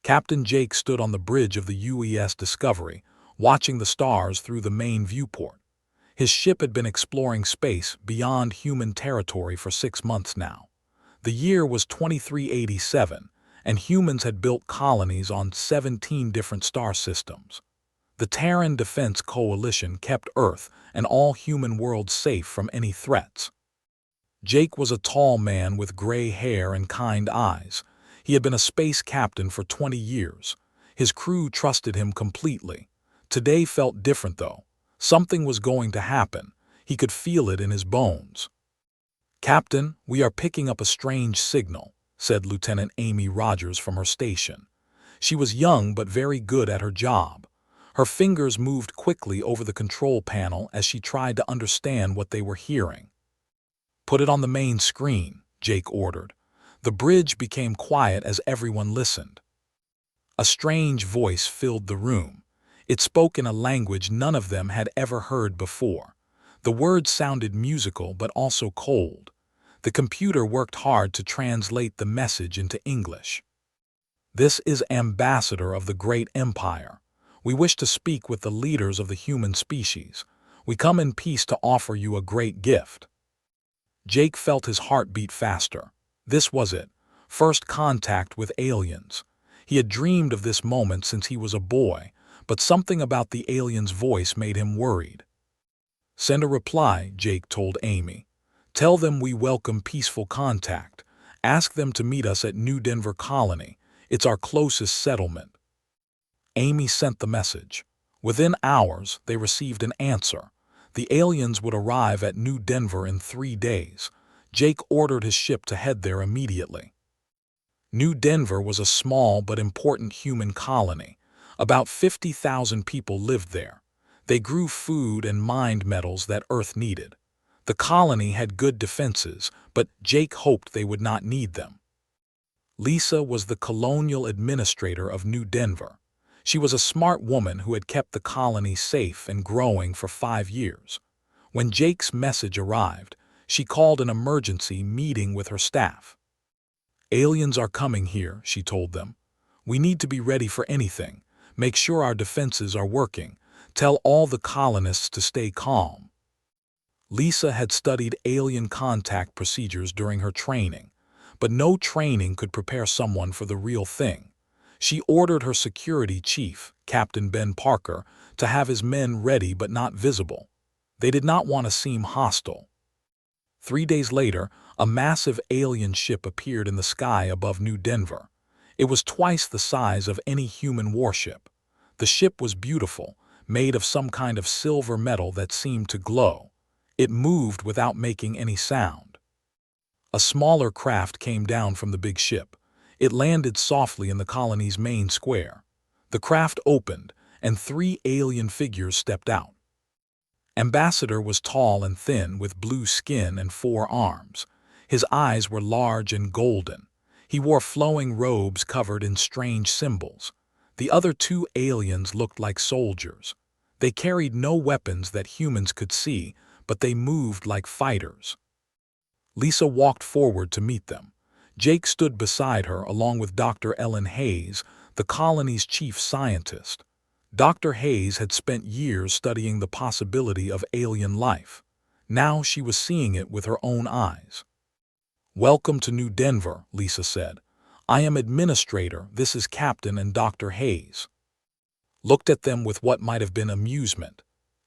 Captain Jake stood on the bridge of the UES Discovery, watching the stars through the main viewport. His ship had been exploring space beyond human territory for 6 months now. The year was 2387, and humans had built colonies on 17 different star systems. The Terran Defense Coalition kept Earth and all human worlds safe from any threats. Jake was a tall man with gray hair and kind eyes. He had been a space captain for 20 years. His crew trusted him completely. Today felt different, though. Something was going to happen. He could feel it in his bones. "Captain, we are picking up a strange signal," said Lieutenant Amy Rogers from her station. She was young but very good at her job. Her fingers moved quickly over the control panel as she tried to understand what they were hearing. "Put it on the main screen," Jake ordered. The bridge became quiet as everyone listened. A strange voice filled the room. It spoke in a language none of them had ever heard before. The words sounded musical but also cold. The computer worked hard to translate the message into English. "This is Ambassador of the Great Empire. We wish to speak with the leaders of the human species. We come in peace to offer you a great gift." Jake felt his heart beat faster. This was it. First contact with aliens. He had dreamed of this moment since he was a boy, but something about the alien's voice made him worried. "Send a reply," Jake told Amy. "Tell them we welcome peaceful contact. Ask them to meet us at New Denver Colony. It's our closest settlement." Amy sent the message. Within hours, they received an answer. The aliens would arrive at New Denver in 3 days. Jake ordered his ship to head there immediately. New Denver was a small but important human colony. About 50,000 people lived there. They grew food and mined metals that Earth needed. The colony had good defenses, but Jake hoped they would not need them. Lisa was the colonial administrator of New Denver. She was a smart woman who had kept the colony safe and growing for 5 years. When Jake's message arrived, she called an emergency meeting with her staff. "Aliens are coming here," she told them. "We need to be ready for anything. Make sure our defenses are working. Tell all the colonists to stay calm." Lisa had studied alien contact procedures during her training, but no training could prepare someone for the real thing. She ordered her security chief, Captain Ben Parker, to have his men ready but not visible. They did not want to seem hostile. 3 days later, a massive alien ship appeared in the sky above New Denver. It was twice the size of any human warship. The ship was beautiful, made of some kind of silver metal that seemed to glow. It moved without making any sound. A smaller craft came down from the big ship. It landed softly in the colony's main square. The craft opened, and 3 alien figures stepped out. Ambassador was tall and thin with blue skin and 4 arms. His eyes were large and golden. He wore flowing robes covered in strange symbols. The other 2 aliens looked like soldiers. They carried no weapons that humans could see, but they moved like fighters. Lisa walked forward to meet them. Jake stood beside her along with Dr. Ellen Hayes, the colony's chief scientist. Dr. Hayes had spent years studying the possibility of alien life. Now she was seeing it with her own eyes. "Welcome to New Denver," Lisa said. "I am administrator, this is Captain and Dr. Hayes." Looked at them with what might have been amusement.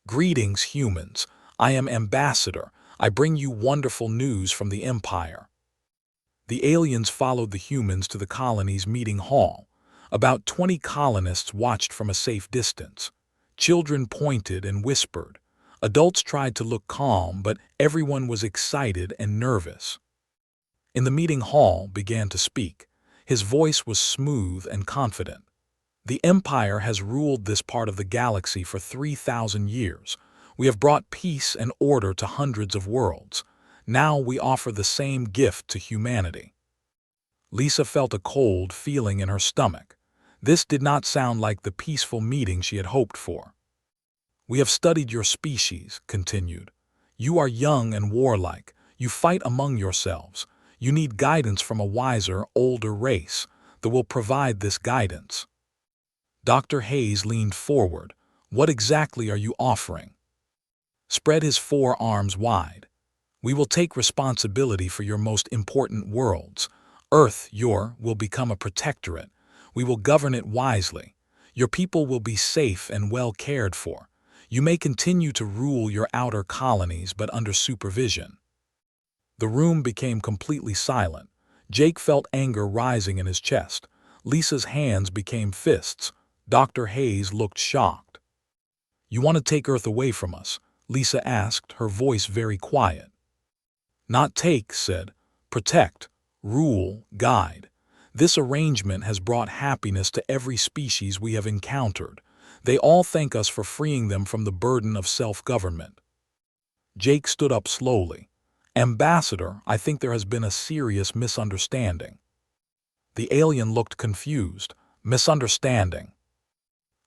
"Greetings, humans. I am Ambassador. I bring you wonderful news from the Empire." The aliens followed the humans to the colony's meeting hall. About 20 colonists watched from a safe distance. Children pointed and whispered. Adults tried to look calm, but everyone was excited and nervous. In the meeting hall began to speak. His voice was smooth and confident. "The Empire has ruled this part of the galaxy for 3,000 years. We have brought peace and order to hundreds of worlds. Now we offer the same gift to humanity." Lisa felt a cold feeling in her stomach. This did not sound like the peaceful meeting she had hoped for. "We have studied your species," continued. "You are young and warlike. You fight among yourselves. You need guidance from a wiser, older race. The that will provide this guidance. Dr. Hayes leaned forward. What exactly are you offering? Spread his forearms wide. We will take responsibility for your most important worlds. Earth, will become a protectorate. We will govern it wisely. Your people will be safe and well cared for. You may continue to rule your outer colonies, but under supervision. The room became completely silent. Jake felt anger rising in his chest. Lisa's hands became fists. Dr. Hayes looked shocked. You want to take Earth away from us? Lisa asked, her voice very quiet. Not take, said. Protect, rule, guide. This arrangement has brought happiness to every species we have encountered. They all thank us for freeing them from the burden of self-government. Jake stood up slowly. Ambassador, I think there has been a serious misunderstanding. The alien looked confused. Misunderstanding.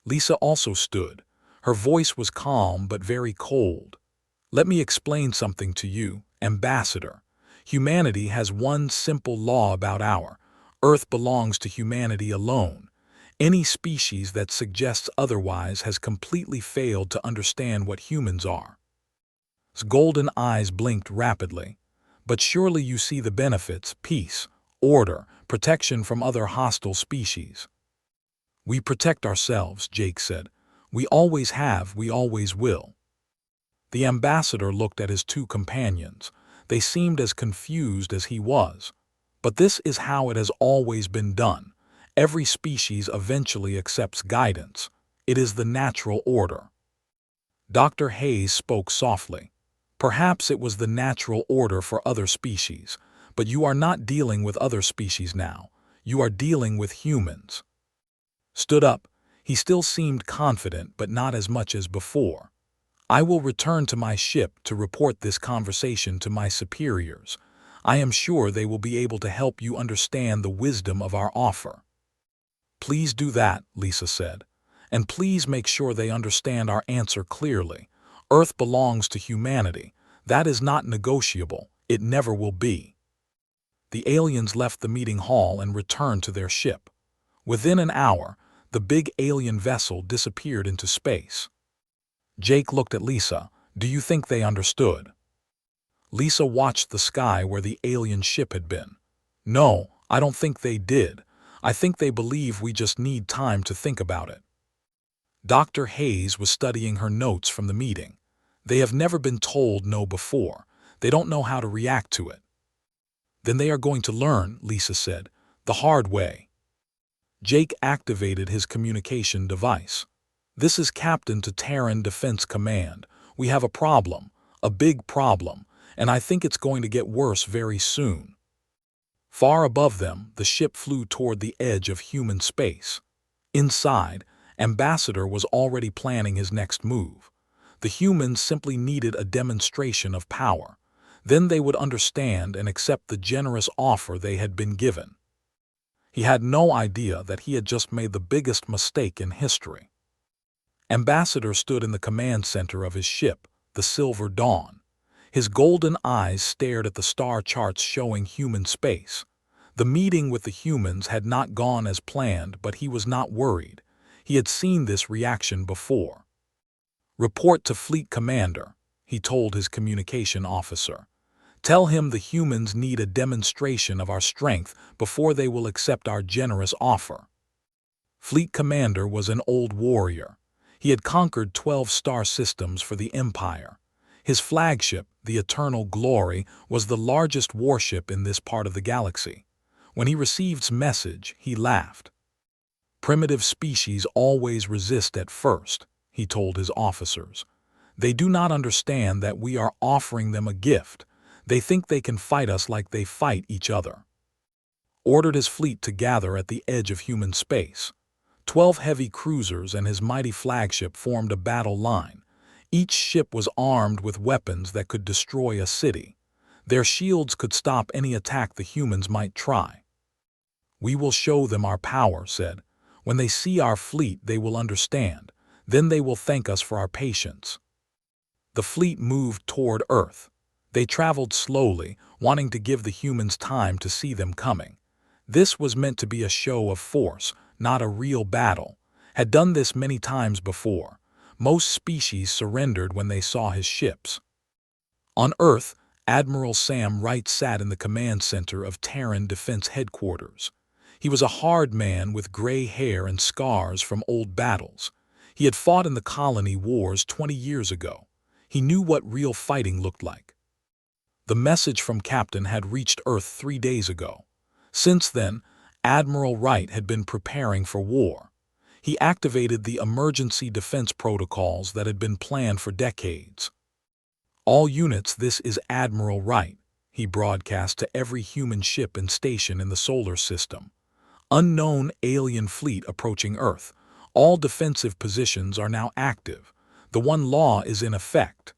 Lisa also stood. Her voice was calm but very cold. Let me explain something to you, Ambassador. Humanity has one simple law about Earth belongs to humanity alone. Any species that suggests otherwise has completely failed to understand what humans are. His golden eyes blinked rapidly. But surely you see the benefits: peace, order, protection from other hostile species. We protect ourselves, Jake said. We always have, we always will. The ambassador looked at his two companions. They seemed as confused as he was. But this is how it has always been done. Every species eventually accepts guidance. It is the natural order. Dr. Hayes spoke softly. Perhaps it was the natural order for other species, but you are not dealing with other species now. You are dealing with humans. Stood up. He still seemed confident, but not as much as before. I will return to my ship to report this conversation to my superiors. I am sure they will be able to help you understand the wisdom of our offer. Please do that, Lisa said. And please make sure they understand our answer clearly. Earth belongs to humanity. That is not negotiable. It never will be. The aliens left the meeting hall and returned to their ship. Within an hour, the big alien vessel disappeared into space. Jake looked at Lisa. Do you think they understood? Lisa watched the sky where the alien ship had been. No, I don't think they did. I think they believe we just need time to think about it. Dr. Hayes was studying her notes from the meeting. They have never been told no before. They don't know how to react to it. Then they are going to learn, Lisa said, the hard way. Jake activated his communication device. This is Captain to Terran Defense Command. We have a problem, a big problem, and I think it's going to get worse very soon. Far above them, the ship flew toward the edge of human space. Inside, Ambassador was already planning his next move. The humans simply needed a demonstration of power. Then they would understand and accept the generous offer they had been given. He had no idea that he had just made the biggest mistake in history. Ambassador stood in the command center of his ship, the Silver Dawn. His golden eyes stared at the star charts showing human space. The meeting with the humans had not gone as planned, but he was not worried. He had seen this reaction before. Report to Fleet Commander, he told his communication officer. Tell him the humans need a demonstration of our strength before they will accept our generous offer. Fleet Commander was an old warrior. He had conquered 12 star systems for the Empire. His flagship, the Eternal Glory, was the largest warship in this part of the galaxy. When he received his message, he laughed. Primitive species always resist at first, he told his officers. They do not understand that we are offering them a gift. They think they can fight us like they fight each other. Ordered his fleet to gather at the edge of human space. 12 heavy cruisers and his mighty flagship formed a battle line. Each ship was armed with weapons that could destroy a city. Their shields could stop any attack the humans might try. We will show them our power, said. When they see our fleet, they will understand. Then they will thank us for our patience. The fleet moved toward Earth. They traveled slowly, wanting to give the humans time to see them coming. This was meant to be a show of force, not a real battle. Had done this many times before. Most species surrendered when they saw his ships. On Earth, Admiral Sam Wright sat in the command center of Terran Defense Headquarters. He was a hard man with gray hair and scars from old battles. He had fought in the colony wars 20 years ago. He knew what real fighting looked like. The message from Captain had reached Earth 3 days ago. Since then, Admiral Wright had been preparing for war. He activated the emergency defense protocols that had been planned for decades. "All units, this is Admiral Wright," he broadcast to every human ship and station in the solar system. "Unknown alien fleet approaching Earth. All defensive positions are now active. The one law is in effect."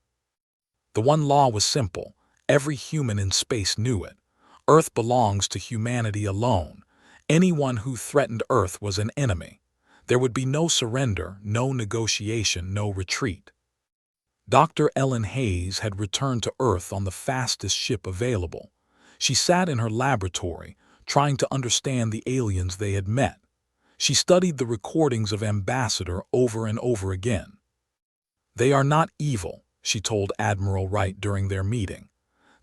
The one law was simple. Every human in space knew it. Earth belongs to humanity alone. Anyone who threatened Earth was an enemy. There would be no surrender, no negotiation, no retreat. Dr. Ellen Hayes had returned to Earth on the fastest ship available. She sat in her laboratory, trying to understand the aliens they had met. She studied the recordings of Ambassador over and over again. "They are not evil," she told Admiral Wright during their meeting.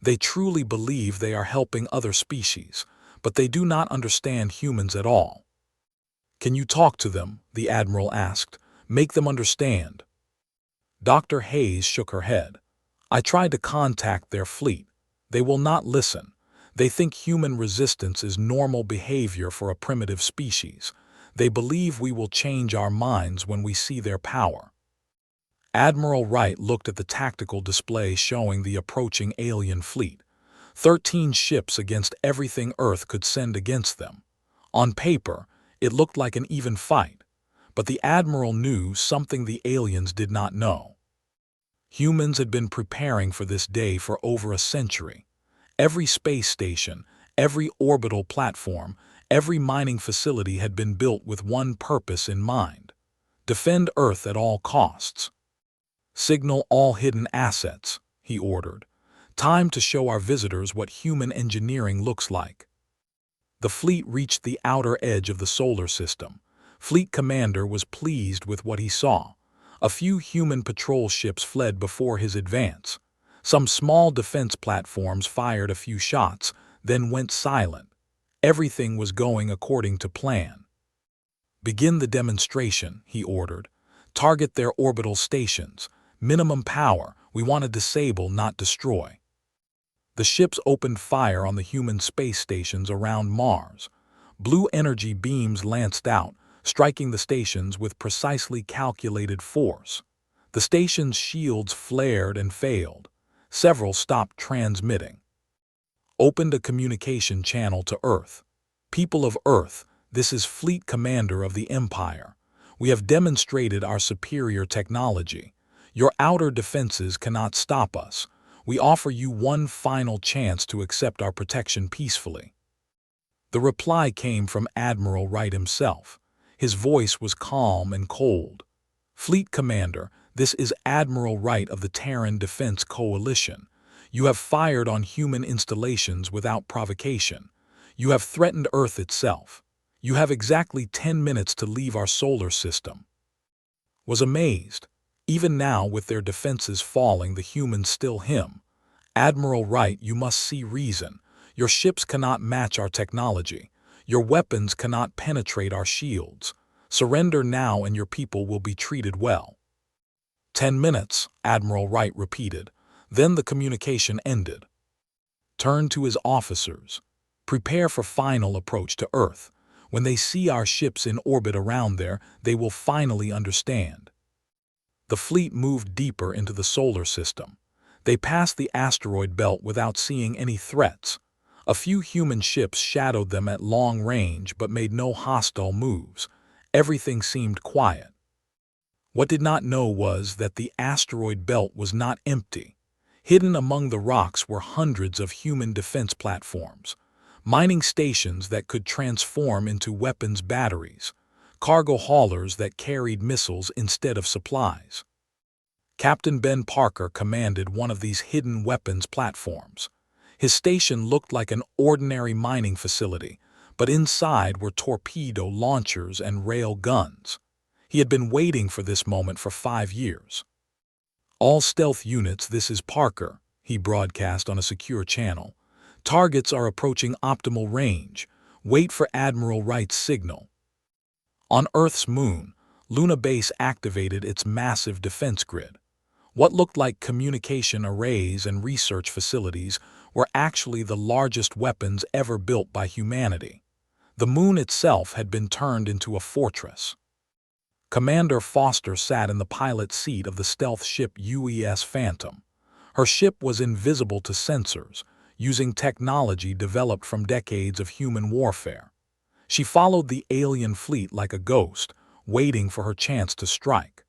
"They truly believe they are helping other species, but they do not understand humans at all." "Can you talk to them?" the Admiral asked. "Make them understand." Dr. Hayes shook her head. "I tried to contact their fleet. They will not listen. They think human resistance is normal behavior for a primitive species. They believe we will change our minds when we see their power." Admiral Wright looked at the tactical display showing the approaching alien fleet. 13 ships against everything Earth could send against them. On paper, it looked like an even fight, but the Admiral knew something the aliens did not know. Humans had been preparing for this day for over a century. Every space station, every orbital platform, every mining facility had been built with one purpose in mind: defend Earth at all costs. "Signal all hidden assets," he ordered. "Time to show our visitors what human engineering looks like." The fleet reached the outer edge of the solar system. Fleet Commander was pleased with what he saw. A few human patrol ships fled before his advance. Some small defense platforms fired a few shots, then went silent. Everything was going according to plan. "Begin the demonstration," he ordered. "Target their orbital stations. Minimum power. We want to disable, not destroy." The ships opened fire on the human space stations around Mars. Blue energy beams lanced out, striking the stations with precisely calculated force. The stations' shields flared and failed. Several stopped transmitting. "Opened a communication channel to Earth. People of Earth, this is Fleet Commander of the Empire. We have demonstrated our superior technology. Your outer defenses cannot stop us. We offer you one final chance to accept our protection peacefully." The reply came from Admiral Wright himself. His voice was calm and cold. "Fleet Commander, this is Admiral Wright of the Terran Defense Coalition. You have fired on human installations without provocation. You have threatened Earth itself. You have exactly 10 minutes to leave our solar system." Was amazed. Even now, with their defenses falling, the humans still him. "Admiral Wright, you must see reason. Your ships cannot match our technology. Your weapons cannot penetrate our shields. Surrender now and your people will be treated well." 10 minutes, Admiral Wright repeated. Then the communication ended. Turned to his officers. "Prepare for final approach to Earth. When they see our ships in orbit around there, they will finally understand." The fleet moved deeper into the solar system. They passed the asteroid belt without seeing any threats. A few human ships shadowed them at long range but made no hostile moves. Everything seemed quiet. What did not know was that the asteroid belt was not empty. Hidden among the rocks were hundreds of human defense platforms, mining stations that could transform into weapons batteries, cargo haulers that carried missiles instead of supplies. Captain Ben Parker commanded one of these hidden weapons platforms. His station looked like an ordinary mining facility, but inside were torpedo launchers and rail guns. He had been waiting for this moment for 5 years. "All stealth units, this is Parker," he broadcast on a secure channel. "Targets are approaching optimal range. Wait for Admiral Wright's signal." On Earth's moon, Luna Base activated its massive defense grid. What looked like communication arrays and research facilities were actually the largest weapons ever built by humanity. The moon itself had been turned into a fortress. Commander Foster sat in the pilot seat of the stealth ship UES Phantom. Her ship was invisible to sensors, using technology developed from decades of human warfare. She followed the alien fleet like a ghost, waiting for her chance to strike.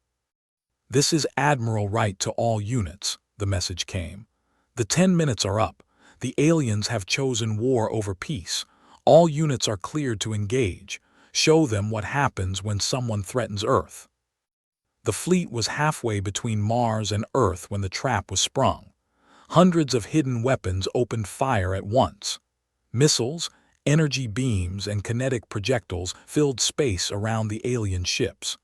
"This is Admiral Wright to all units," the message came. "The 10 minutes are up. The aliens have chosen war over peace. All units are cleared to engage. Show them what happens when someone threatens Earth." The fleet was halfway between Mars and Earth when the trap was sprung. Hundreds of hidden weapons opened fire at once. Missiles, energy beams, and kinetic projectiles filled space around the alien ships.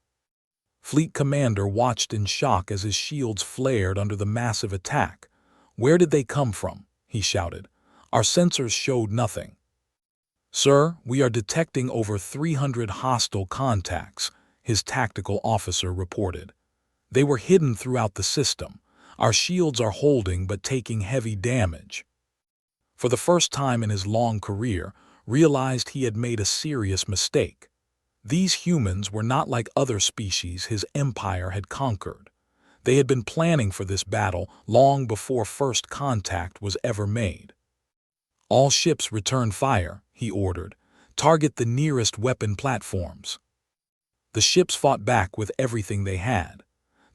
Fleet Commander watched in shock as his shields flared under the massive attack. "Where did they come from?" he shouted. "Our sensors showed nothing." "Sir, we are detecting over 300 hostile contacts," his tactical officer reported. "They were hidden throughout the system. Our shields are holding but taking heavy damage." For the first time in his long career, realized he had made a serious mistake. These humans were not like other species his empire had conquered. They had been planning for this battle long before first contact was ever made. "All ships return fire," he ordered. "Target the nearest weapon platforms." The ships fought back with everything they had.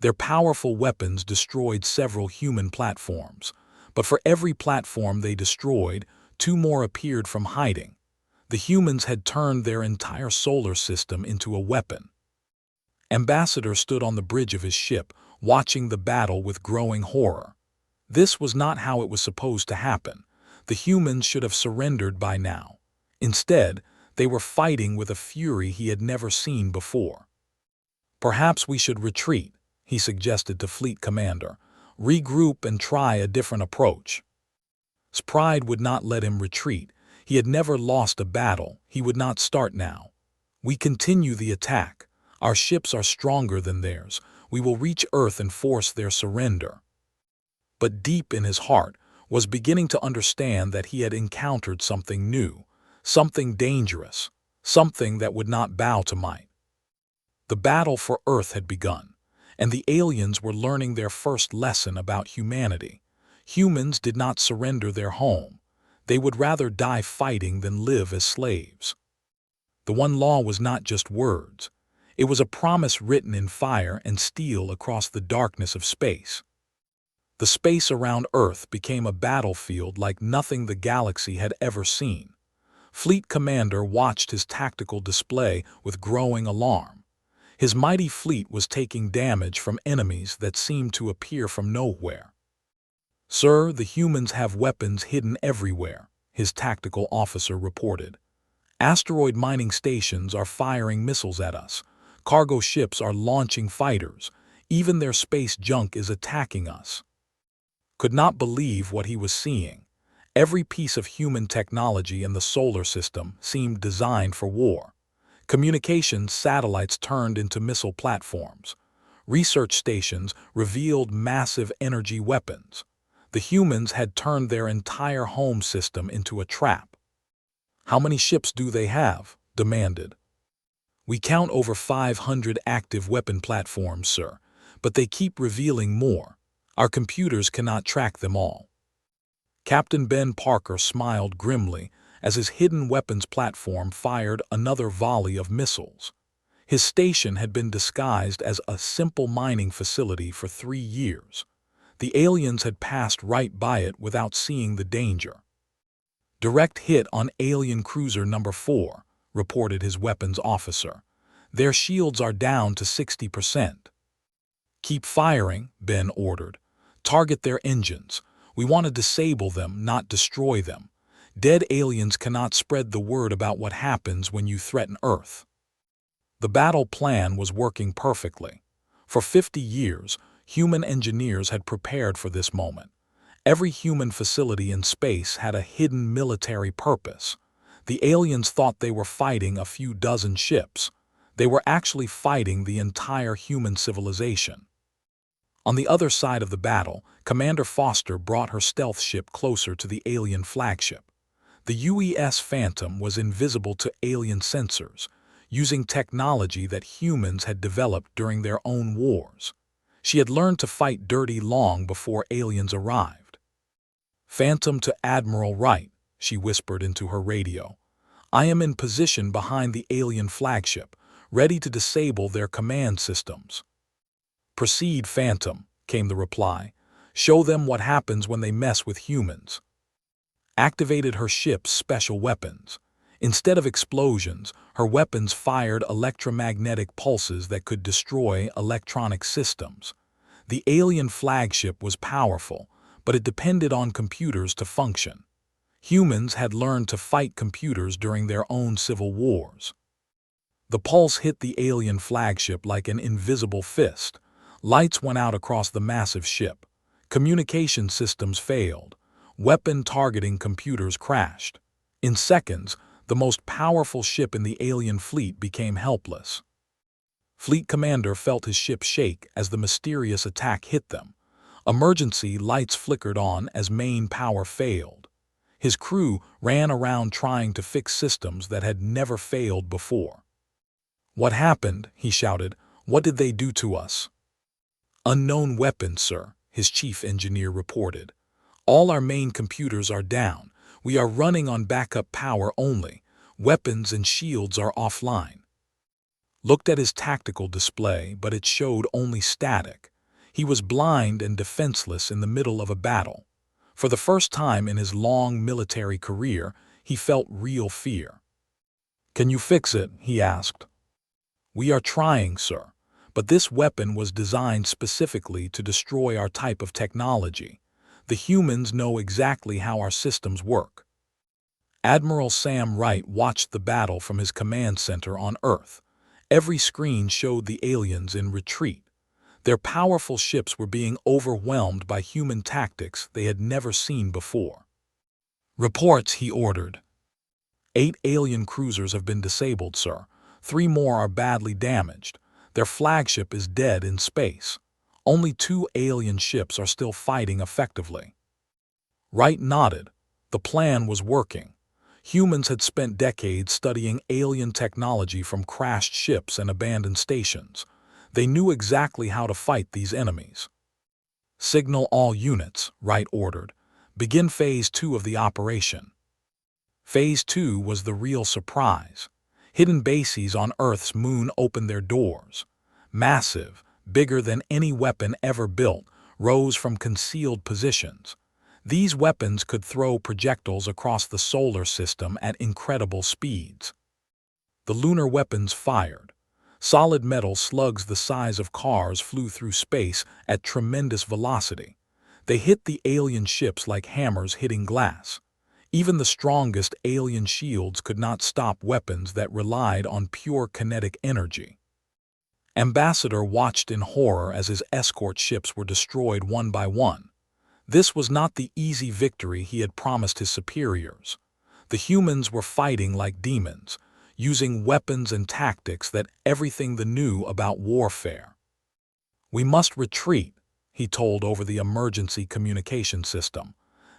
Their powerful weapons destroyed several human platforms, but for every platform they destroyed, 2 more appeared from hiding. The humans had turned their entire solar system into a weapon. Ambassador stood on the bridge of his ship, watching the battle with growing horror. This was not how it was supposed to happen. The humans should have surrendered by now. Instead, they were fighting with a fury he had never seen before. "Perhaps we should retreat," he suggested to Fleet Commander. "Regroup and try a different approach." His pride would not let him retreat. He had never lost a battle. He would not start now. "We continue the attack. Our ships are stronger than theirs. We will reach Earth and force their surrender." But deep in his heart was beginning to understand that he had encountered something new, something dangerous, something that would not bow to might. The battle for Earth had begun, and the aliens were learning their first lesson about humanity. Humans did not surrender their home. They would rather die fighting than live as slaves. The one law was not just words. It was a promise written in fire and steel across the darkness of space. The space around Earth became a battlefield like nothing the galaxy had ever seen. Fleet Commander watched his tactical display with growing alarm. His mighty fleet was taking damage from enemies that seemed to appear from nowhere. "Sir, the humans have weapons hidden everywhere," his tactical officer reported. "Asteroid mining stations are firing missiles at us. Cargo ships are launching fighters. Even their space junk is attacking us." Could not believe what he was seeing. Every piece of human technology in the solar system seemed designed for war. Communications satellites turned into missile platforms. Research stations revealed massive energy weapons. The humans had turned their entire home system into a trap. "How many ships do they have?" demanded. "We count over 500 active weapon platforms, sir, but they keep revealing more. Our computers cannot track them all." Captain Ben Parker smiled grimly as his hidden weapons platform fired another volley of missiles. His station had been disguised as a simple mining facility for 3 years. The aliens had passed right by it without seeing the danger. "Direct hit on alien cruiser number 4, reported his weapons officer. "Their shields are down to 60%. "Keep firing," Ben ordered. "Target their engines. We want to disable them, not destroy them. Dead aliens cannot spread the word about what happens when you threaten Earth. The battle plan was working perfectly. For 50 years, human engineers had prepared for this moment. Every human facility in space had a hidden military purpose. The aliens thought they were fighting a few dozen ships. They were actually fighting the entire human civilization. On the other side of the battle, Commander Foster brought her stealth ship closer to the alien flagship. The UES Phantom was invisible to alien sensors, using technology that humans had developed during their own wars. She had learned to fight dirty long before aliens arrived. "Phantom to Admiral Wright," she whispered into her radio. "I am in position behind the alien flagship, ready to disable their command systems." "Proceed, Phantom," came the reply. "Show them what happens when they mess with humans." Activated her ship's special weapons. Instead of explosions, her weapons fired electromagnetic pulses that could destroy electronic systems. The alien flagship was powerful, but it depended on computers to function. Humans had learned to fight computers during their own civil wars. The pulse hit the alien flagship like an invisible fist. Lights went out across the massive ship. Communication systems failed. Weapon targeting computers crashed. In seconds, the most powerful ship in the alien fleet became helpless. Fleet Commander felt his ship shake as the mysterious attack hit them. Emergency lights flickered on as main power failed. His crew ran around trying to fix systems that had never failed before. "What happened?" he shouted. "What did they do to us?" "Unknown weapons, sir," his chief engineer reported. "All our main computers are down. We are running on backup power only. Weapons and shields are offline." Looked at his tactical display, but it showed only static. He was blind and defenseless in the middle of a battle. For the first time in his long military career, he felt real fear. "Can you fix it?" he asked. "We are trying, sir, but this weapon was designed specifically to destroy our type of technology. The humans know exactly how our systems work." Admiral Sam Wright watched the battle from his command center on Earth. Every screen showed the aliens in retreat. Their powerful ships were being overwhelmed by human tactics they had never seen before. "Reports," he ordered. 8 alien cruisers have been disabled, sir. 3 more are badly damaged. Their flagship is dead in space. Only 2 alien ships are still fighting effectively. Wright nodded. The plan was working. Humans had spent decades studying alien technology from crashed ships and abandoned stations. They knew exactly how to fight these enemies. "Signal all units," Wright ordered. "Begin Phase 2 of the operation." Phase 2 was the real surprise. Hidden bases on Earth's moon opened their doors. Massive, bigger than any weapon ever built, rose from concealed positions. These weapons could throw projectiles across the solar system at incredible speeds. The lunar weapons fired. Solid metal slugs the size of cars flew through space at tremendous velocity. They hit the alien ships like hammers hitting glass. Even the strongest alien shields could not stop weapons that relied on pure kinetic energy. Ambassador watched in horror as his escort ships were destroyed one by one. This was not the easy victory he had promised his superiors. The humans were fighting like demons, using weapons and tactics that everything they knew about warfare. "We must retreat," he told over the emergency communication system.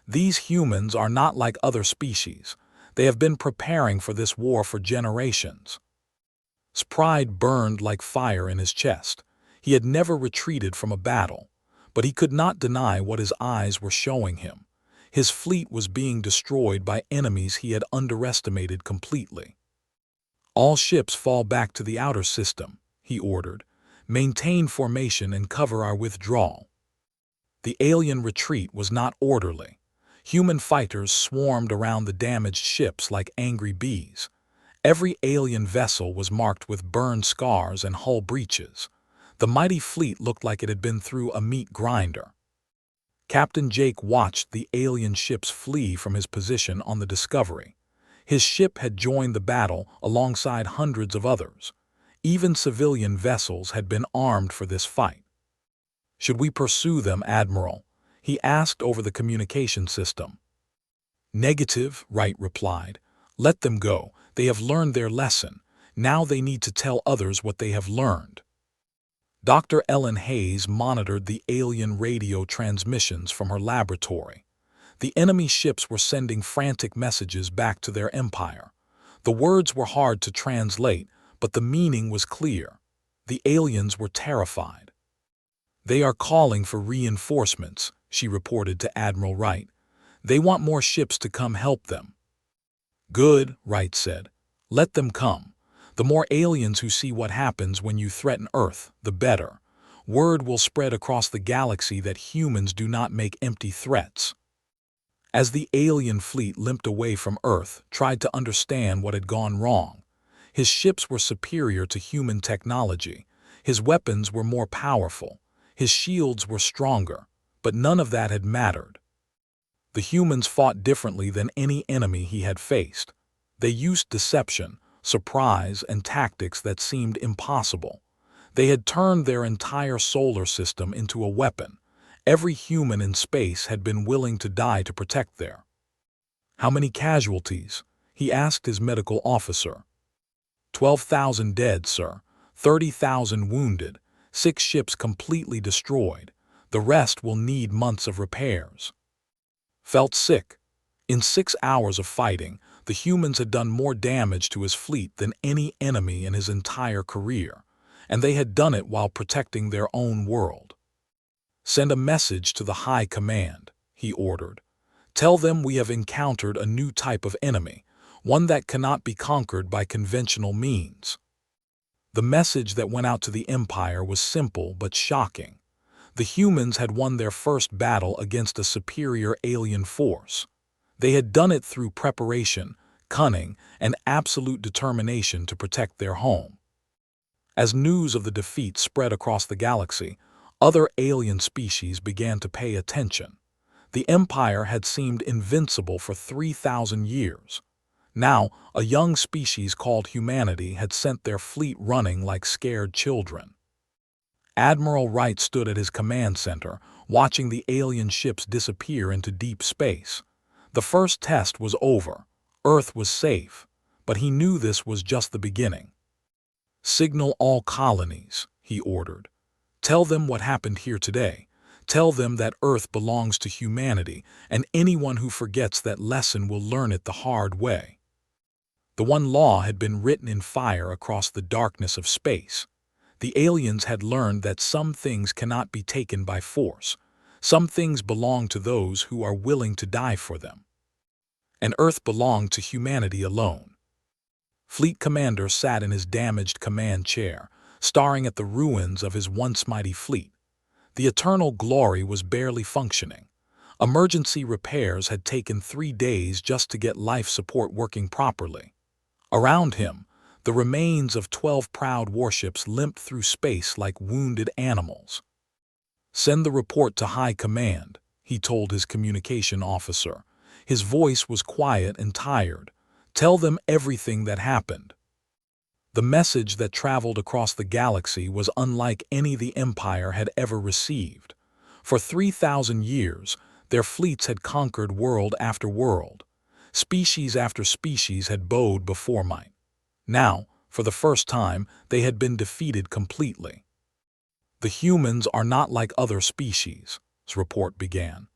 "These humans are not like other species. They have been preparing for this war for generations." Pride burned like fire in his chest. He had never retreated from a battle, but he could not deny what his eyes were showing him. His fleet was being destroyed by enemies he had underestimated completely. "All ships fall back to the outer system," he ordered. "Maintain formation and cover our withdrawal." The alien retreat was not orderly. Human fighters swarmed around the damaged ships like angry bees. Every alien vessel was marked with burn scars and hull breaches. The mighty fleet looked like it had been through a meat grinder. Captain Jake watched the alien ships flee from his position on the Discovery. His ship had joined the battle alongside hundreds of others. Even civilian vessels had been armed for this fight. "Should we pursue them, Admiral?" he asked over the communication system. "Negative," Wright replied. "Let them go. They have learned their lesson. Now they need to tell others what they have learned." Dr. Ellen Hayes monitored the alien radio transmissions from her laboratory. The enemy ships were sending frantic messages back to their empire. The words were hard to translate, but the meaning was clear. The aliens were terrified. "They are calling for reinforcements," she reported to Admiral Wright. "They want more ships to come help them." "Good," Wright said. "Let them come. The more aliens who see what happens when you threaten Earth, the better. Word will spread across the galaxy that humans do not make empty threats." As the alien fleet limped away from Earth, tried to understand what had gone wrong. His ships were superior to human technology. His weapons were more powerful. His shields were stronger. But none of that had mattered. The humans fought differently than any enemy he had faced. They used deception, surprise, and tactics that seemed impossible. They had turned their entire solar system into a weapon. Every human in space had been willing to die to protect their. "How many casualties?" he asked his medical officer. 12,000 dead, sir. 30,000 wounded. 6 ships completely destroyed. The rest will need months of repairs." Felt sick. In 6 hours of fighting, the humans had done more damage to his fleet than any enemy in his entire career, and they had done it while protecting their own world. "Send a message to the High Command," he ordered. "Tell them we have encountered a new type of enemy, one that cannot be conquered by conventional means." The message that went out to the Empire was simple but shocking. The humans had won their first battle against a superior alien force. They had done it through preparation, cunning, and absolute determination to protect their home. As news of the defeat spread across the galaxy, other alien species began to pay attention. The Empire had seemed invincible for 3,000 years. Now, a young species called humanity had sent their fleet running like scared children. Admiral Wright stood at his command center, watching the alien ships disappear into deep space. The first test was over. Earth was safe, but he knew this was just the beginning. "Signal all colonies," he ordered. "Tell them what happened here today. Tell them that Earth belongs to humanity, and anyone who forgets that lesson will learn it the hard way." The one law had been written in fire across the darkness of space. The aliens had learned that some things cannot be taken by force. Some things belong to those who are willing to die for them. And Earth belonged to humanity alone. Fleet Commander sat in his damaged command chair, staring at the ruins of his once mighty fleet. The Eternal Glory was barely functioning. Emergency repairs had taken 3 days just to get life support working properly. Around him, the remains of 12 proud warships limped through space like wounded animals. "Send the report to High Command," he told his communication officer. His voice was quiet and tired. "Tell them everything that happened." The message that traveled across the galaxy was unlike any the Empire had ever received. For 3,000 years, their fleets had conquered world after world. Species after species had bowed before might. Now, for the first time, they had been defeated completely. "The humans are not like other species," his report began.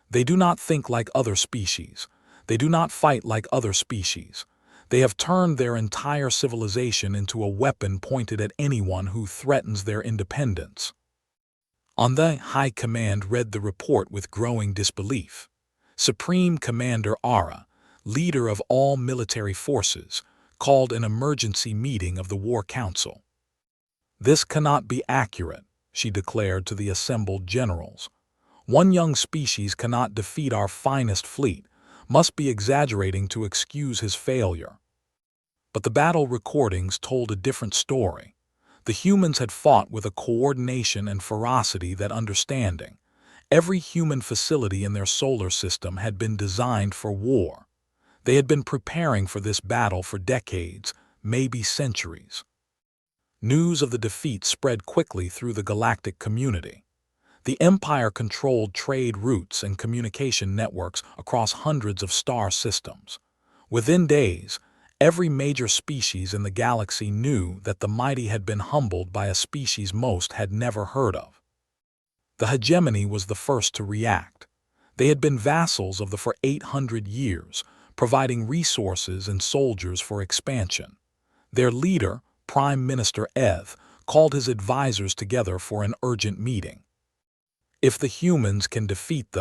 "They do not think like other species. They do not fight like other species. They have turned their entire civilization into a weapon pointed at anyone who threatens their independence." On the High Command read the report with growing disbelief. Supreme Commander Ara, leader of all military forces, called an emergency meeting of the War Council. "This cannot be accurate," she declared to the assembled generals. "One young species cannot defeat our finest fleet, must be exaggerating to excuse his failure." But the battle recordings told a different story. The humans had fought with a coordination and ferocity that understanding. Every human facility in their solar system had been designed for war. They had been preparing for this battle for decades, maybe centuries. News of the defeat spread quickly through the galactic community. The Empire controlled trade routes and communication networks across hundreds of star systems. Within days, every major species in the galaxy knew that the mighty had been humbled by a species most had never heard of. The hegemony was the first to react. They had been vassals of the for 800 years, providing resources and soldiers for expansion. Their leader, Prime Minister Eth, called his advisors together for an urgent meeting. "If the humans can defeat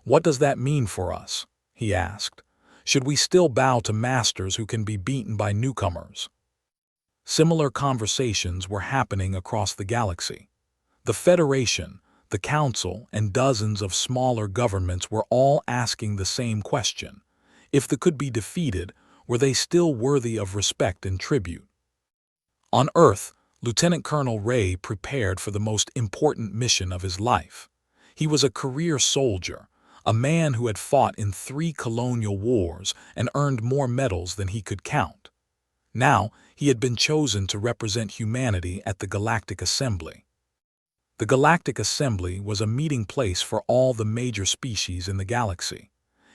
what does that mean for us?" he asked. "Should we still bow to masters who can be beaten by newcomers?" Similar conversations were happening across the galaxy. The Federation, the Council, and dozens of smaller governments were all asking the same question. If they could be defeated, were they still worthy of respect and tribute? On Earth, Lieutenant Colonel Ray prepared for the most important mission of his life. He was a career soldier, a man who had fought in 3 colonial wars and earned more medals than he could count. Now, he had been chosen to represent humanity at the Galactic Assembly. The Galactic Assembly was a meeting place for all the major species in the galaxy.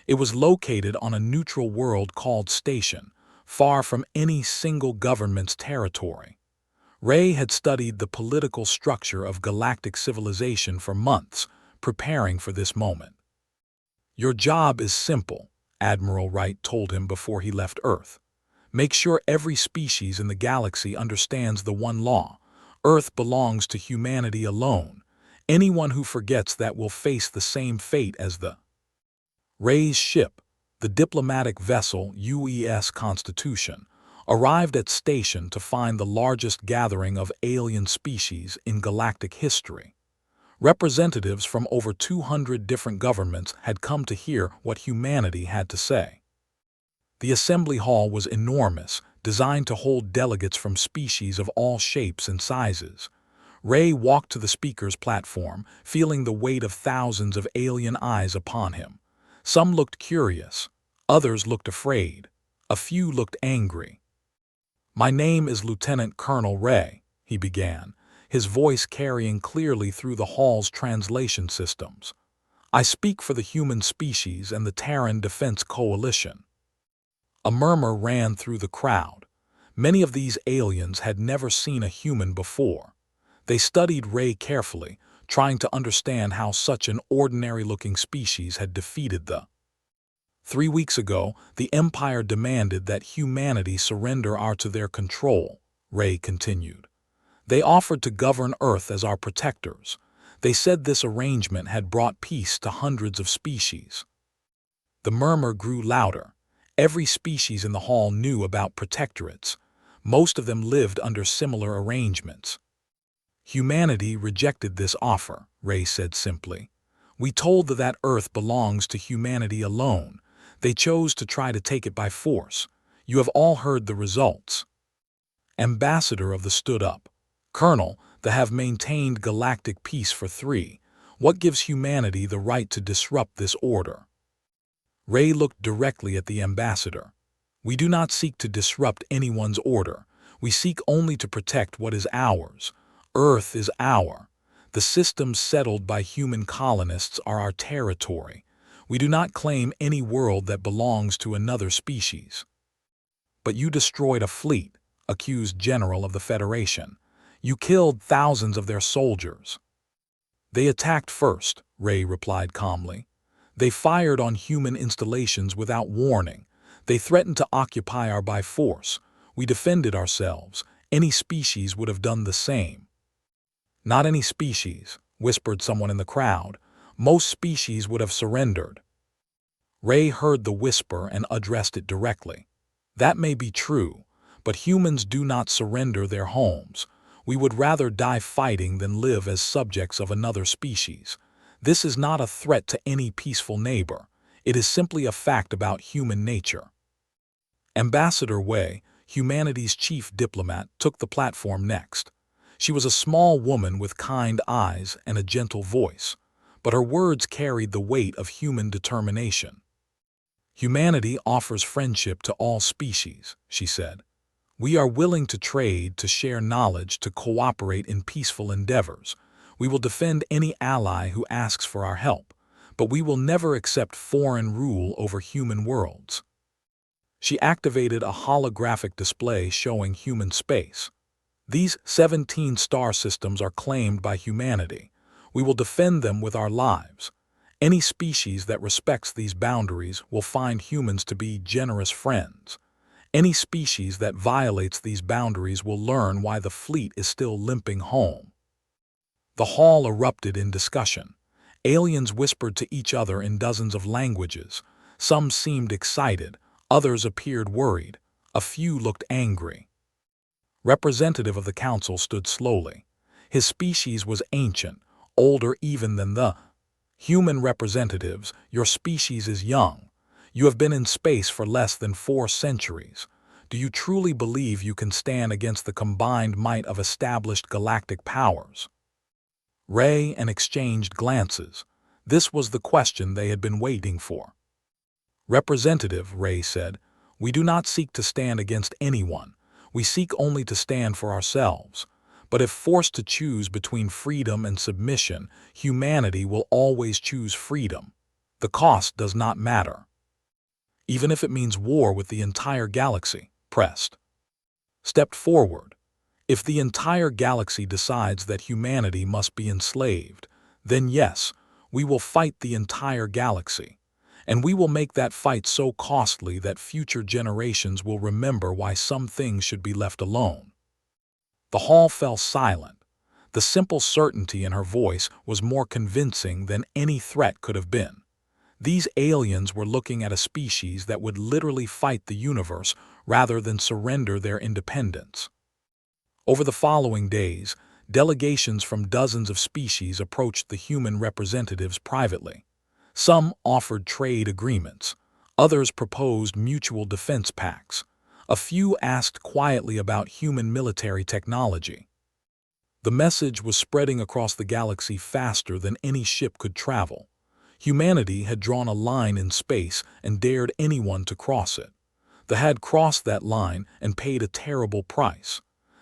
It was located on a neutral world called Station, far from any single government's territory. Ray had studied the political structure of galactic civilization for months, preparing for this moment. "Your job is simple," Admiral Wright told him before he left Earth. "Make sure every species in the galaxy understands the one law. Earth belongs to humanity alone. Anyone who forgets that will face the same fate as the..." Ray's ship, the diplomatic vessel UES Constitution, arrived at Station to find the largest gathering of alien species in galactic history. Representatives from over 200 different governments had come to hear what humanity had to say. The assembly hall was enormous, designed to hold delegates from species of all shapes and sizes. Ray walked to the speaker's platform, feeling the weight of thousands of alien eyes upon him. Some looked curious, others looked afraid, a few looked angry. "My name is Lieutenant Colonel Ray," he began, his voice carrying clearly through the hall's translation systems. "I speak for the human species and the Terran Defense Coalition." A murmur ran through the crowd. Many of these aliens had never seen a human before. They studied Ray carefully, trying to understand how such an ordinary-looking species had defeated the... 3 weeks ago, the Empire demanded that humanity surrender to their control, Ray continued. "They offered to govern Earth as our protectors. They said this arrangement had brought peace to hundreds of species." The murmur grew louder. Every species in the hall knew about protectorates. Most of them lived under similar arrangements. "Humanity rejected this offer," Ray said simply. "We told them that Earth belongs to humanity alone. They chose to try to take it by force. You have all heard the results." Ambassador of the stood up. "Colonel, they have maintained galactic peace for 3. What gives humanity the right to disrupt this order?" Ray looked directly at the ambassador. "We do not seek to disrupt anyone's order. We seek only to protect what is ours. Earth is our. The systems settled by human colonists are our territory. We do not claim any world that belongs to another species." "But you destroyed a fleet," accused General of the Federation. "You killed thousands of their soldiers." "They attacked first," Ray replied calmly. "They fired on human installations without warning. They threatened to occupy our by force. We defended ourselves. Any species would have done the same." "Not any species," whispered someone in the crowd. "Most species would have surrendered." Ray heard the whisper and addressed it directly. "That may be true, but humans do not surrender their homes. We would rather die fighting than live as subjects of another species. This is not a threat to any peaceful neighbor. It is simply a fact about human nature." Ambassador Wei, humanity's chief diplomat, took the platform next. She was a small woman with kind eyes and a gentle voice. but her words carried the weight of human determination. "Humanity offers friendship to all species," she said. "We are willing to trade, to share knowledge, to cooperate in peaceful endeavors. We will defend any ally who asks for our help, but we will never accept foreign rule over human worlds." She activated a holographic display showing human space. "These 17 star systems are claimed by humanity. We will defend them with our lives. Any species that respects these boundaries will find humans to be generous friends. Any species that violates these boundaries will learn why the fleet is still limping home." The hall erupted in discussion. Aliens whispered to each other in dozens of languages. Some seemed excited, others appeared worried, a few looked angry. Representative of the council stood slowly. His species was ancient, older even than the human representatives. "Your species is young. You have been in space for less than 4 centuries. Do you truly believe you can stand against the combined might of established galactic powers?" Ray and exchanged glances. This was the question they had been waiting for. "Representative," Ray said, "we do not seek to stand against anyone. We seek only to stand for ourselves. But if forced to choose between freedom and submission, humanity will always choose freedom. The cost does not matter. Even if it means war with the entire galaxy," pressed. Stepped forward. "If the entire galaxy decides that humanity must be enslaved, then yes, we will fight the entire galaxy. And we will make that fight so costly that future generations will remember why some things should be left alone." The hall fell silent. The simple certainty in her voice was more convincing than any threat could have been. These aliens were looking at a species that would literally fight the universe rather than surrender their independence. Over the following days, delegations from dozens of species approached the human representatives privately. Some offered trade agreements. Others proposed mutual defense pacts. A few asked quietly about human military technology. The message was spreading across the galaxy faster than any ship could travel. Humanity had drawn a line in space and dared anyone to cross it. They had crossed that line and paid a terrible price.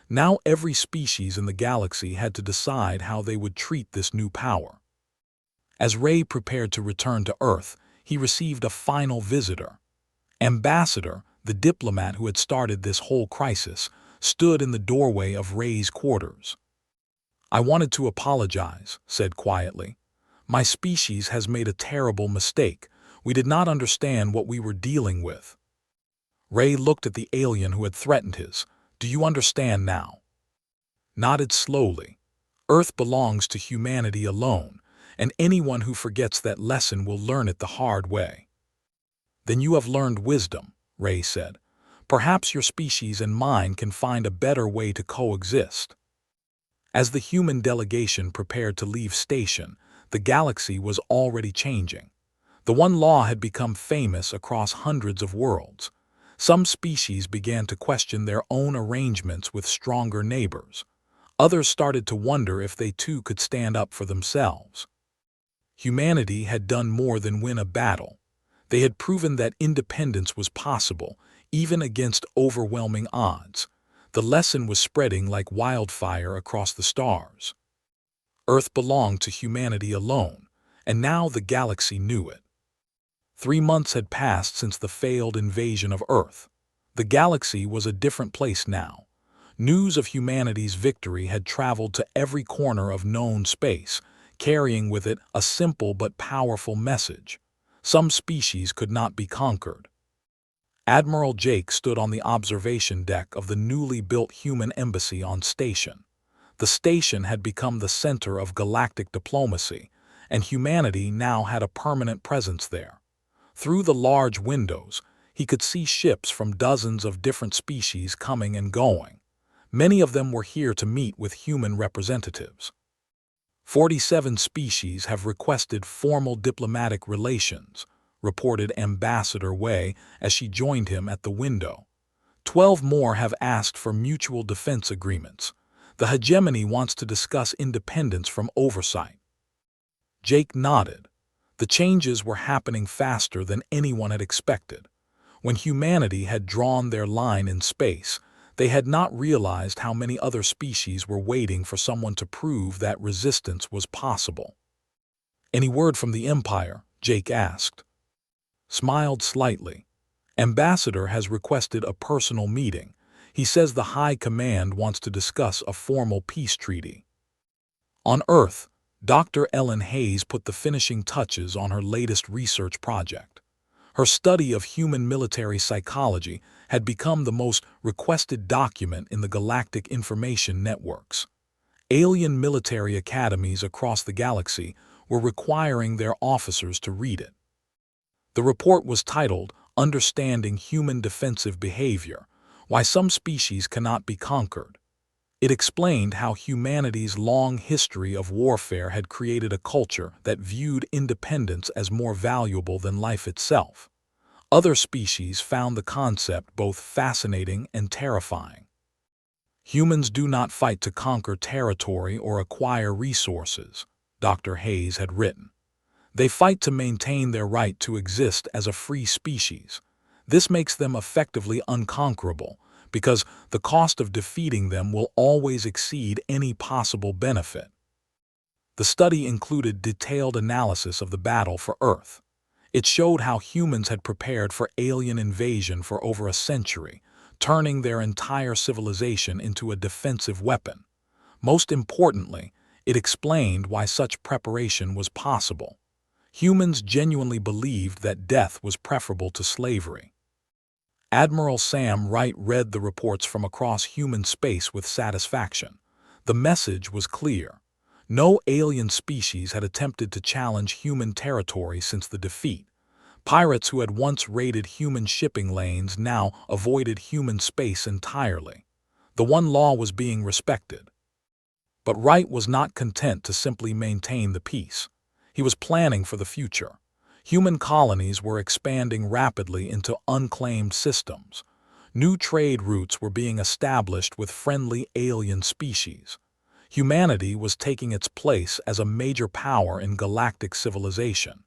Now every species in the galaxy had to decide how they would treat this new power. As Ray prepared to return to Earth, he received a final visitor. Ambassador, the diplomat who had started this whole crisis, stood in the doorway of Ray's quarters. "I wanted to apologize," said quietly. "My species has made a terrible mistake. We did not understand what we were dealing with." Ray looked at the alien who had threatened his. "Do you understand now?" Nodded slowly. "Earth belongs to humanity alone, and anyone who forgets that lesson will learn it the hard way." "Then you have learned wisdom," Ray said. "Perhaps your species and mine can find a better way to coexist." As the human delegation prepared to leave station, the galaxy was already changing. The one law had become famous across hundreds of worlds. Some species began to question their own arrangements with stronger neighbors. Others started to wonder if they too could stand up for themselves. Humanity had done more than win a battle. They had proven that independence was possible, even against overwhelming odds. The lesson was spreading like wildfire across the stars. Earth belonged to humanity alone, and now the galaxy knew it. 3 months had passed since the failed invasion of Earth. The galaxy was a different place now. News of humanity's victory had traveled to every corner of known space, carrying with it a simple but powerful message. Some species could not be conquered. Admiral Jake stood on the observation deck of the newly built human embassy on station. The station had become the center of galactic diplomacy, and humanity now had a permanent presence there. Through the large windows, he could see ships from dozens of different species coming and going. Many of them were here to meet with human representatives. 47 species have requested formal diplomatic relations, reported Ambassador Wei as she joined him at the window. 12 more have asked for mutual defense agreements. The hegemony wants to discuss independence from oversight. Jake nodded. The changes were happening faster than anyone had expected. When humanity had drawn their line in space, they had not realized how many other species were waiting for someone to prove that resistance was possible. "Any word from the Empire?" Jake asked. Smiled slightly. "Ambassador has requested a personal meeting. He says the High Command wants to discuss a formal peace treaty." On Earth, Dr. Ellen Hayes put the finishing touches on her latest research project. Her study of human military psychology had become the most requested document in the galactic information networks. Alien military academies across the galaxy were requiring their officers to read it. The report was titled "Understanding Human Defensive Behavior: Why Some Species Cannot Be Conquered." It explained how humanity's long history of warfare had created a culture that viewed independence as more valuable than life itself. Other species found the concept both fascinating and terrifying. "Humans do not fight to conquer territory or acquire resources," Dr. Hayes had written. "They fight to maintain their right to exist as a free species. This makes them effectively unconquerable, because the cost of defeating them will always exceed any possible benefit." The study included detailed analysis of the battle for Earth. It showed how humans had prepared for alien invasion for over a century, turning their entire civilization into a defensive weapon. Most importantly, it explained why such preparation was possible. Humans genuinely believed that death was preferable to slavery. Admiral Sam Wright read the reports from across human space with satisfaction. The message was clear. No alien species had attempted to challenge human territory since the defeat. Pirates who had once raided human shipping lanes now avoided human space entirely. The one law was being respected. But Wright was not content to simply maintain the peace. He was planning for the future. Human colonies were expanding rapidly into unclaimed systems. New trade routes were being established with friendly alien species. Humanity was taking its place as a major power in galactic civilization.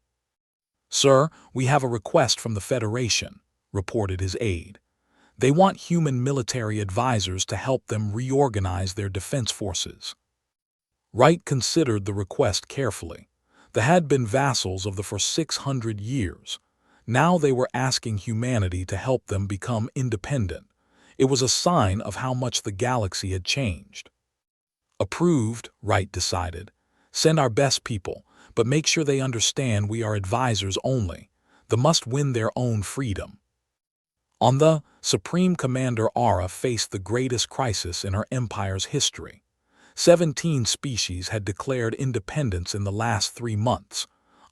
"Sir, we have a request from the Federation," reported his aide. "They want human military advisors to help them reorganize their defense forces." Wright considered the request carefully. They had been vassals of the for 600 years. Now they were asking humanity to help them become independent. It was a sign of how much the galaxy had changed. "Approved," Wright decided. "Send our best people, but make sure they understand we are advisors only. They must win their own freedom." On the Supreme Commander Ara faced the greatest crisis in her empire's history. 17 species had declared independence in the last 3 months.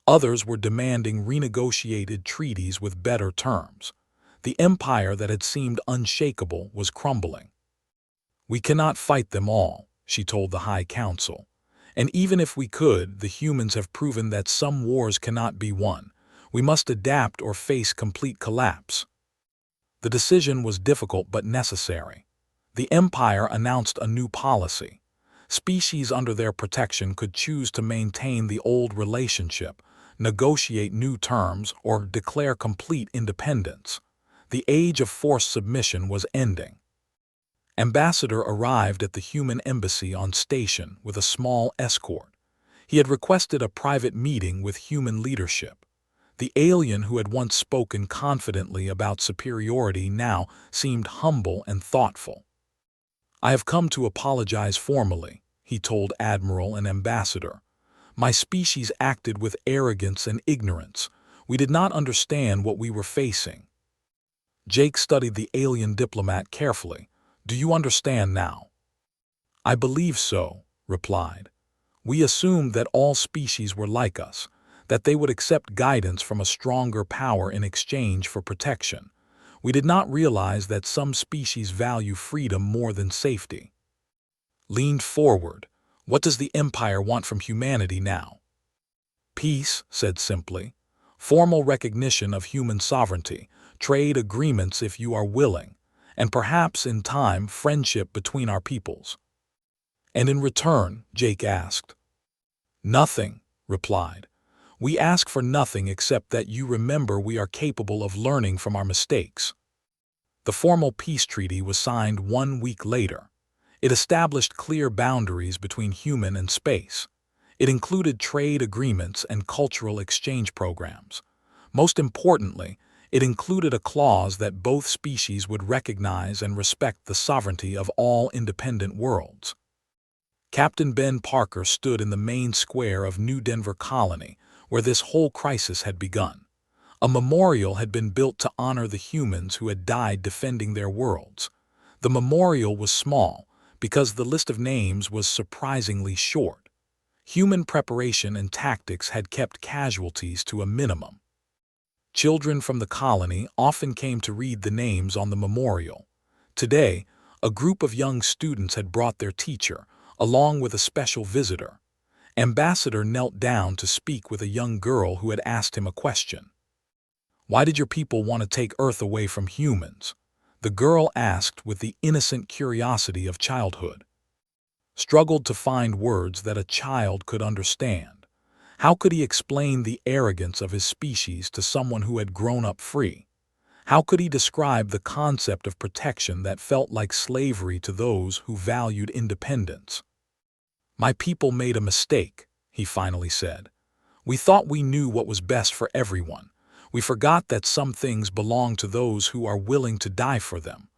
Others were demanding renegotiated treaties with better terms. The empire that had seemed unshakable was crumbling. "We cannot fight them all," she told the High Council. "And even if we could, the humans have proven that some wars cannot be won. We must adapt or face complete collapse." The decision was difficult but necessary. The empire announced a new policy. Species under their protection could choose to maintain the old relationship, negotiate new terms, or declare complete independence. The age of forced submission was ending. Ambassador arrived at the human embassy on station with a small escort. He had requested a private meeting with human leadership. The alien who had once spoken confidently about superiority now seemed humble and thoughtful. "I have come to apologize formally," he told Admiral and Ambassador. "My species acted with arrogance and ignorance. We did not understand what we were facing." Jake studied the alien diplomat carefully. "Do you understand now?" "I believe so," replied. "We assumed that all species were like us, that they would accept guidance from a stronger power in exchange for protection. We did not realize that some species value freedom more than safety." Leaned forward. "What does the Empire want from humanity now?" "Peace," said simply. "Formal recognition of human sovereignty, trade agreements if you are willing, and perhaps, in time, friendship between our peoples." "And in return?" Jake asked. "Nothing," replied. "We ask for nothing except that you remember we are capable of learning from our mistakes." The formal peace treaty was signed 1 week later. It established clear boundaries between human and space. It included trade agreements and cultural exchange programs. Most importantly, it included a clause that both species would recognize and respect the sovereignty of all independent worlds. Captain Ben Parker stood in the main square of New Denver Colony, where this whole crisis had begun. A memorial had been built to honor the humans who had died defending their worlds. The memorial was small because the list of names was surprisingly short. Human preparation and tactics had kept casualties to a minimum. Children from the colony often came to read the names on the memorial. Today, a group of young students had brought their teacher, along with a special visitor. Ambassador knelt down to speak with a young girl who had asked him a question. "Why did your people want to take Earth away from humans?" the girl asked with the innocent curiosity of childhood. Struggled to find words that a child could understand. How could he explain the arrogance of his species to someone who had grown up free? How could he describe the concept of protection that felt like slavery to those who valued independence? "My people made a mistake," he finally said. "We thought we knew what was best for everyone. We forgot that some things belong to those who are willing to die for them.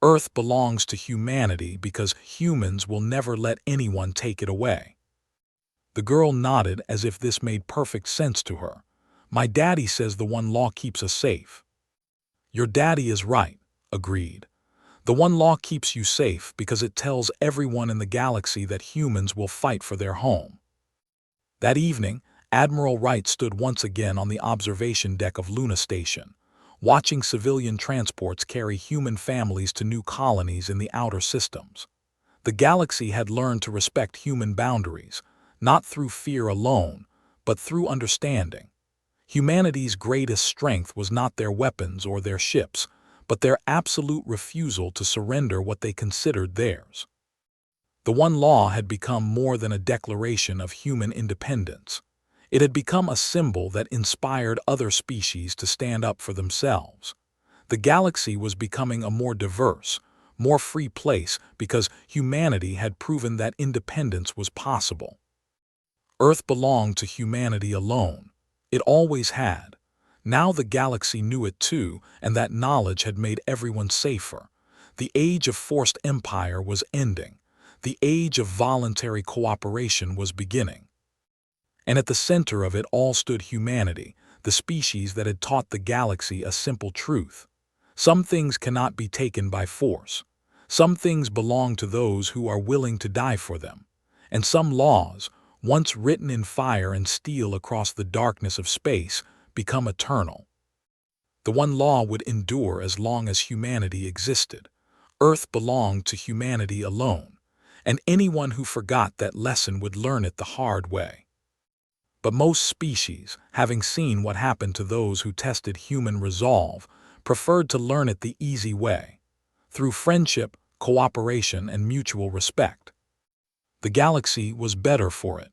Earth belongs to humanity because humans will never let anyone take it away." The girl nodded as if this made perfect sense to her. "My daddy says the one law keeps us safe." "Your daddy is right," agreed. "The one law keeps you safe because it tells everyone in the galaxy that humans will fight for their home." That evening, Admiral Wright stood once again on the observation deck of Luna Station, watching civilian transports carry human families to new colonies in the outer systems. The galaxy had learned to respect human boundaries, not through fear alone, but through understanding. Humanity's greatest strength was not their weapons or their ships, but their absolute refusal to surrender what they considered theirs. The one law had become more than a declaration of human independence. It had become a symbol that inspired other species to stand up for themselves. The galaxy was becoming a more diverse, more free place because humanity had proven that independence was possible. Earth belonged to humanity alone. It always had. Now the galaxy knew it too, and that knowledge had made everyone safer. The age of forced empire was ending. The age of voluntary cooperation was beginning. And at the center of it all stood humanity, the species that had taught the galaxy a simple truth. Some things cannot be taken by force. Some things belong to those who are willing to die for them. And some laws, once written in fire and steel across the darkness of space, become eternal. The one law would endure as long as humanity existed. Earth belonged to humanity alone, and anyone who forgot that lesson would learn it the hard way. But most species, having seen what happened to those who tested human resolve, preferred to learn it the easy way, through friendship, cooperation, and mutual respect. The galaxy was better for it.